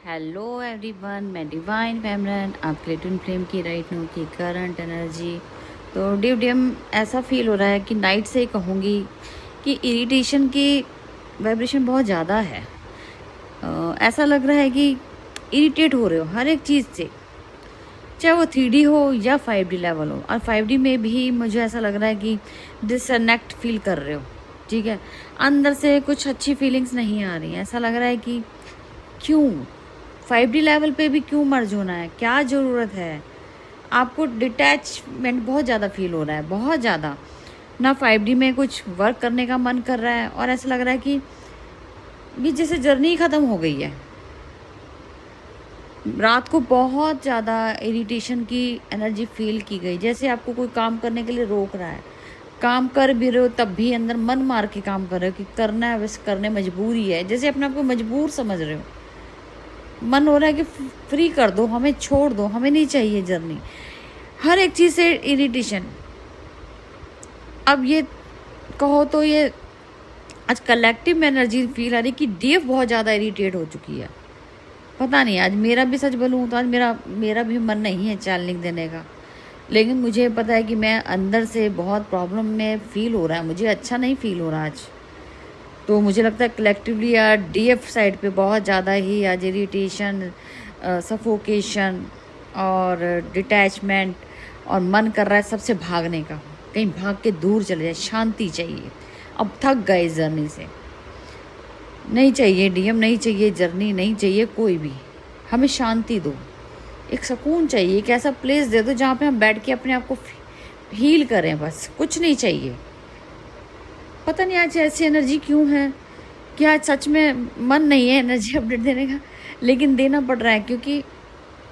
Hello everyone, मैं divine फैमरन आपके लिए ट्विन फ्लेम की राइट नो की करंट एनर्जी। तो डिम ऐसा फील हो रहा है कि नाइट से ही कहूँगी कि इरिटेशन की वाइब्रेशन बहुत ज़्यादा है। ऐसा लग रहा है कि इरिटेट हो रहे हो हर एक चीज़ से, चाहे वो 3D हो या 5D लेवल हो। और 5D में भी मुझे ऐसा लग रहा है कि डिसकनेक्ट फील कर रहे हो, ठीक है। अंदर से कुछ अच्छी फीलिंग्स नहीं आ रही हैं। ऐसा लग रहा है कि क्यों 5D लेवल पे भी क्यों मर्ज होना है, क्या ज़रूरत है। आपको डिटैचमेंट बहुत ज़्यादा फील हो रहा है, बहुत ज़्यादा। ना 5D में कुछ वर्क करने का मन कर रहा है और ऐसा लग रहा है कि ये जैसे जर्नी ही ख़त्म हो गई है। रात को बहुत ज़्यादा इरिटेशन की एनर्जी फील की गई, जैसे आपको कोई काम करने के लिए रोक रहा है। काम कर भी रहे हो तब भी अंदर मन मार के काम कर रहे हो कि करना है, बस करने मजबूरी है, जैसे अपने आप को मजबूर समझ रहे हो। मन हो रहा है कि फ्री कर दो, हमें छोड़ दो, हमें नहीं चाहिए जर्नी। हर एक चीज़ से इरिटेशन। अब ये कहो तो ये आज कलेक्टिव में एनर्जी फील आ रही कि डीएफ बहुत ज़्यादा इरिटेट हो चुकी है। पता नहीं, आज मेरा भी सच बोलूँ तो आज मेरा भी मन नहीं है चैलेंज देने का, लेकिन मुझे पता है कि मैं अंदर से बहुत प्रॉब्लम में फील हो रहा है, मुझे अच्छा नहीं फील हो रहा आज। तो मुझे लगता है कलेक्टिवली यार डीएफ साइड पे बहुत ज़्यादा ही आज इरिटेशन, सफोकेशन और डिटैचमेंट, और मन कर रहा है सबसे भागने का, कहीं भाग के दूर चले जाए, शांति चाहिए। अब थक गए जर्नी से, नहीं चाहिए डीएम, नहीं चाहिए जर्नी, नहीं चाहिए कोई भी, हमें शांति दो, एक सुकून चाहिए, एक ऐसा प्लेस दे दो जहाँ पे हम बैठ के अपने आप को हील करें, बस कुछ नहीं चाहिए। पता नहीं आज ऐसी एनर्जी क्यों है कि आज सच में मन नहीं है एनर्जी अपडेट देने का, लेकिन देना पड़ रहा है क्योंकि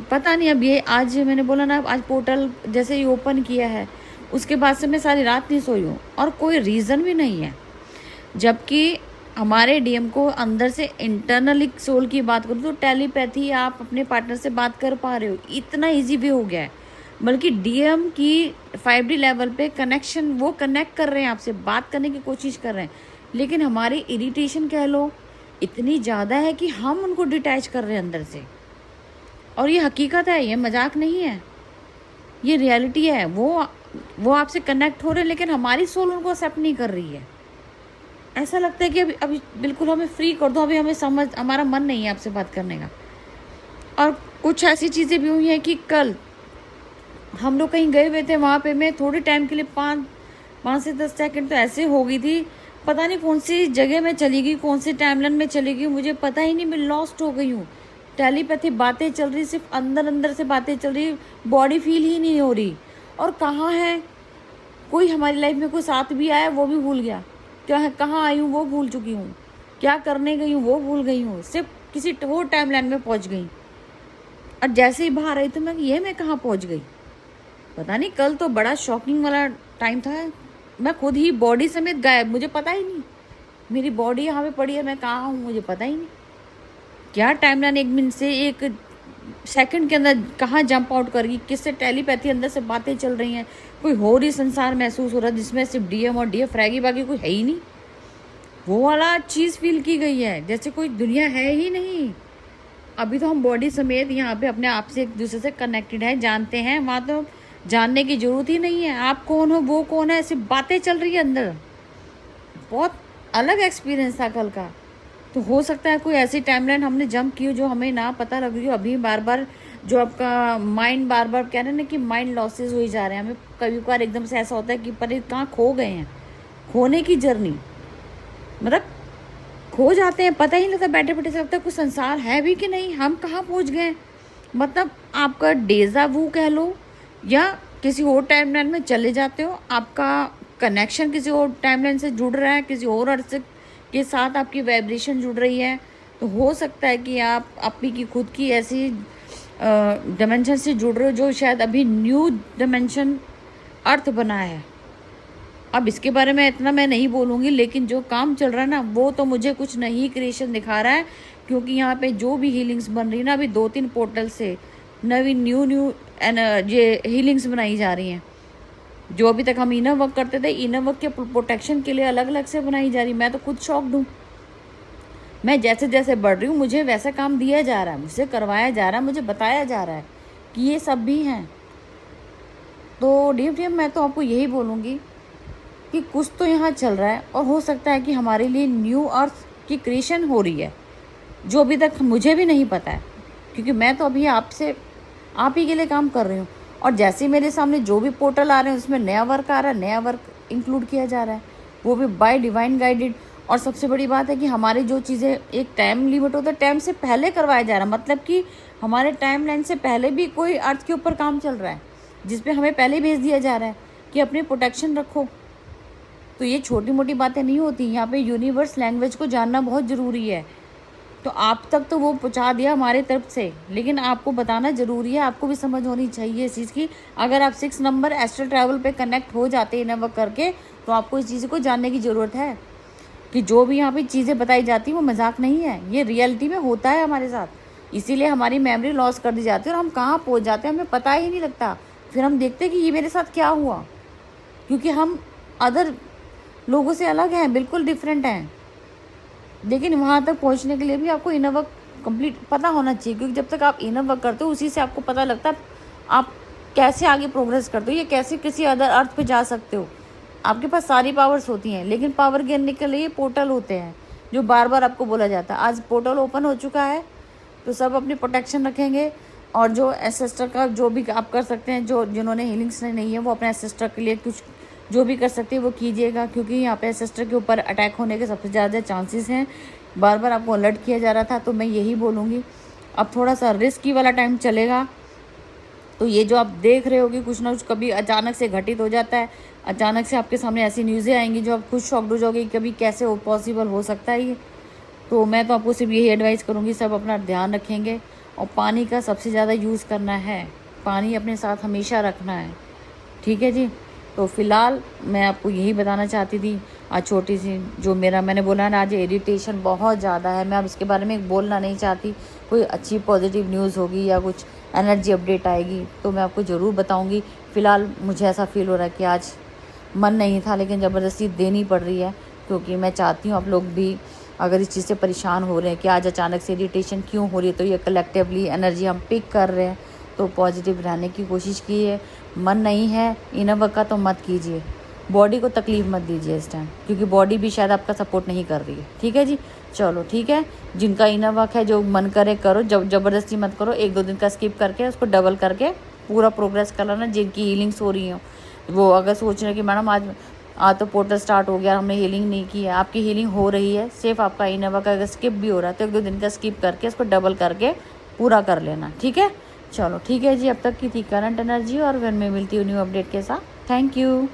पता नहीं। अब ये आज मैंने बोला ना, आज पोर्टल जैसे ही ओपन किया है उसके बाद से मैं सारी रात नहीं सोई हूँ और कोई रीज़न भी नहीं है। जबकि हमारे डीएम को अंदर से इंटरनली सोल की बात करूँ तो टेलीपैथी, आप अपने पार्टनर से बात कर पा रहे हो, इतना ईजी भी हो गया है। बल्कि डीएम की 5D लेवल पे कनेक्शन, वो कनेक्ट कर रहे हैं, आपसे बात करने की कोशिश कर रहे हैं, लेकिन हमारी इरिटेशन कह लो इतनी ज़्यादा है कि हम उनको डिटैच कर रहे हैं अंदर से। और ये हकीकत है, ये मजाक नहीं है, ये रियलिटी है। वो आपसे कनेक्ट हो रहे हैं लेकिन हमारी सोल उनको एक्सेप्ट नहीं कर रही है। ऐसा लगता है कि अभी बिल्कुल हमें फ्री कर दो, अभी हमारा मन नहीं है आपसे बात करने का। और कुछ ऐसी चीज़ें भी हुई हैं कि कल हम लोग कहीं गए हुए थे, वहाँ पे मैं थोड़े टाइम के लिए 5 से 10 सेकंड तो ऐसे हो गई थी, पता नहीं कौन सी जगह में चली गई, कौन सी टाइमलाइन में चली गई, मुझे पता ही नहीं, मैं लॉस्ट हो गई हूँ। टेलीपैथी बातें चल रही, सिर्फ अंदर अंदर से बातें चल रही, बॉडी फील ही नहीं हो रही। और कहाँ है कोई, हमारी लाइफ में कोई साथ भी आया वो भी भूल गया, क्या है, कहाँ आई हूँ वो भूल चुकी हूँ, क्या करने गई हूँ वो भूल गई हूँ, सिर्फ किसी वो टाइमलाइन में पहुँच गई। और जैसे ही बाहर आई तो मैं कहाँ पहुँच गई, पता नहीं। कल तो बड़ा शॉकिंग वाला टाइम था, मैं खुद ही बॉडी समेत गायब, मुझे पता ही नहीं मेरी बॉडी यहाँ पे पड़ी है, मैं कहाँ हूँ मुझे पता ही नहीं। क्या टाइमलाइन 1 मिनट से 1 सेकंड के अंदर कहाँ जंप आउट कर गई, किससे टेलीपैथी अंदर से बातें चल रही हैं, कोई और ही संसार महसूस हो रहा है जिसमें सिर्फ डीएम और डीएफ रहेगी, बाकी कोई है ही नहीं। वो वाला चीज़ फील की गई है जैसे कोई दुनिया है ही नहीं। अभी तो हम बॉडी समेत यहाँ पे अपने आप से एक दूसरे से कनेक्टेड हैं, जानते हैं, वहाँ तो जानने की जरूरत ही नहीं है, आप कौन हो वो कौन है, सिर्फ बातें चल रही है अंदर। बहुत अलग एक्सपीरियंस था कल का। तो हो सकता है कोई ऐसी टाइमलाइन हमने जंप की हो जो हमें ना पता लग रही हो। अभी बार बार जो आपका माइंड बार बार कह रहे हैं ना कि माइंड लॉसेज हो ही जा रहे हैं, हमें कभी कभार एकदम से ऐसा होता है कि पर कहाँ खो गए हैं, खोने की जर्नी, मतलब खो जाते हैं, पता ही नहीं लगता, बैठे बैठे से लगता है कुछ संसार है भी कि नहीं, हम कहाँ पहुँच गए। मतलब आपका डेजा वू कह लो या किसी और टाइमलाइन में चले जाते हो, आपका कनेक्शन किसी और टाइमलाइन से जुड़ रहा है, किसी और अर्थ के साथ आपकी वाइब्रेशन जुड़ रही है। तो हो सकता है कि आप अपनी की खुद की ऐसी डायमेंशन से जुड़ रहे हो जो शायद अभी न्यू डायमेंशन अर्थ बना है। अब इसके बारे में इतना मैं नहीं बोलूँगी, लेकिन जो काम चल रहा है ना वो तो मुझे कुछ नई क्रिएशन दिखा रहा है, क्योंकि यहाँ पे जो भी हीलिंग्स बन रही है ना, अभी 2-3 पोर्टल से नवी न्यू ये हीलिंग्स बनाई जा रही हैं। जो अभी तक हम इनर वर्क करते थे, इनर वर्क के प्रोटेक्शन के लिए अलग अलग से बनाई जा रही, मैं तो खुद शॉक्ड हूँ। मैं जैसे जैसे बढ़ रही हूँ मुझे वैसा काम दिया जा रहा है, मुझसे करवाया जा रहा है, मुझे बताया जा रहा है कि ये सब भी हैं। तो डियर मैं तो आपको यही बोलूँगी कि कुछ तो यहाँ चल रहा है और हो सकता है कि हमारे लिए न्यू अर्थ की क्रिएशन हो रही है, जो अभी तक मुझे भी नहीं पता है, क्योंकि मैं तो अभी आप ही के लिए काम कर रही हूँ। और जैसे मेरे सामने जो भी पोर्टल आ रहे हैं उसमें नया वर्क आ रहा है, नया वर्क इंक्लूड किया जा रहा है, वो भी बाय डिवाइन गाइडेड। और सबसे बड़ी बात है कि हमारी जो चीज़ें एक टाइम लिमिट होता है, टाइम से पहले करवाया जा रहा है, मतलब कि हमारे टाइम लाइन से पहले भी कोई अर्थ के ऊपर काम चल रहा है जिसपे हमें पहले भेज दिया जा रहा है कि अपनी प्रोटेक्शन रखो। तो ये छोटी मोटी बातें नहीं होती, यहाँ पे यूनिवर्स लैंग्वेज को जानना बहुत ज़रूरी है। तो आप तक तो वो पहुँचा दिया हमारे तरफ से, लेकिन आपको बताना ज़रूरी है, आपको भी समझ होनी चाहिए इस चीज़ की। अगर आप 6 नंबर एस्ट्रल ट्रैवल पे कनेक्ट हो जाते हैं इनर वर्क करके, तो आपको इस चीज़ को जानने की ज़रूरत है कि जो भी यहाँ पे चीज़ें बताई जाती हैं वो मजाक नहीं है, ये रियलिटी में होता है हमारे साथ। इसीलिए हमारी मेमोरी लॉस कर दी जाती है और हम कहाँ पहुँच जाते हैं हमें पता ही नहीं लगता। फिर हम देखते हैं कि ये मेरे साथ क्या हुआ, क्योंकि हम अदर लोगों से अलग हैं, बिल्कुल डिफरेंट हैं। लेकिन वहाँ तक पहुँचने के लिए भी आपको इनर वर्क कंप्लीट पता होना चाहिए, क्योंकि जब तक आप इनर वर्क करते हो उसी से आपको पता लगता है आप कैसे आगे प्रोग्रेस करते हो, या कैसे किसी अदर अर्थ पे जा सकते हो। आपके पास सारी पावर्स होती हैं, लेकिन पावर गिनने के लिए पोर्टल होते हैं जो बार बार आपको बोला जाता है। आज पोर्टल ओपन हो चुका है, तो सब अपनी प्रोटेक्शन रखेंगे। और जो एसेस्टर का जो भी आप कर सकते हैं, जो जिन्होंने हीलिंग्स नहीं है वो अपने एसेस्टर के लिए कुछ जो भी कर सकते हैं वो कीजिएगा, क्योंकि यहाँ पे एसेस्टर के ऊपर अटैक होने के सबसे ज़्यादा चांसेस हैं। बार बार आपको अलर्ट किया जा रहा था, तो मैं यही बोलूँगी अब थोड़ा सा रिस्की वाला टाइम चलेगा। तो ये जो आप देख रहे हो कि कुछ ना कुछ कभी अचानक से घटित हो जाता है, अचानक से आपके सामने ऐसी न्यूज़ें आएंगी जो आप खुद शॉक्ड हो जाओगे, कभी कैसे वो पॉसिबल हो सकता है ये। तो मैं तो आपको सिर्फ यही एडवाइस करूँगी, सब अपना ध्यान रखेंगे और पानी का सबसे ज़्यादा यूज़ करना है, पानी अपने साथ हमेशा रखना है, ठीक है जी। तो फ़िलहाल मैं आपको यही बताना चाहती थी आज छोटी सी जो मैंने बोला ना, आज इरिटेशन बहुत ज़्यादा है। मैं अब इसके बारे में बोलना नहीं चाहती, कोई अच्छी पॉजिटिव न्यूज़ होगी या कुछ एनर्जी अपडेट आएगी तो मैं आपको ज़रूर बताऊंगी। फ़िलहाल मुझे ऐसा फील हो रहा है कि आज मन नहीं था, लेकिन ज़बरदस्ती देनी पड़ रही है, क्योंकि मैं चाहती हूँ आप लोग भी अगर इस चीज़ से परेशान हो रहे हैं कि आज अचानक से इरिटेशन क्यों हो रही है, तो ये कलेक्टिवली एनर्जी हम पिक कर रहे हैं। तो पॉजिटिव रहने की कोशिश कीजिए। मन नहीं है इनर वर्क का तो मत कीजिए, बॉडी को तकलीफ़ मत दीजिए इस टाइम, क्योंकि बॉडी भी शायद आपका सपोर्ट नहीं कर रही है, ठीक है जी। चलो ठीक है, जिनका इनर वर्क है जो मन करे करो, ज़बरदस्ती मत करो। 1-2 दिन का स्किप करके उसको डबल करके पूरा प्रोग्रेस कर लेना। जिनकी हीलिंग्स हो रही हो वो अगर सोच रहे हैं कि मैडम आज तो पोर्टल स्टार्ट हो गया, हमने हीलिंग नहीं की है, आपकी हीलिंग हो रही है, सिर्फ आपका इनर वर्क अगर स्किप भी हो रहा है तो 1-2 दिन का स्किप करके उसको डबल करके पूरा कर लेना, ठीक है। चलो ठीक है जी, अब तक की थी करंट एनर्जी और फिर मैं मिलती हूँ न्यू अपडेट के साथ। Thank you.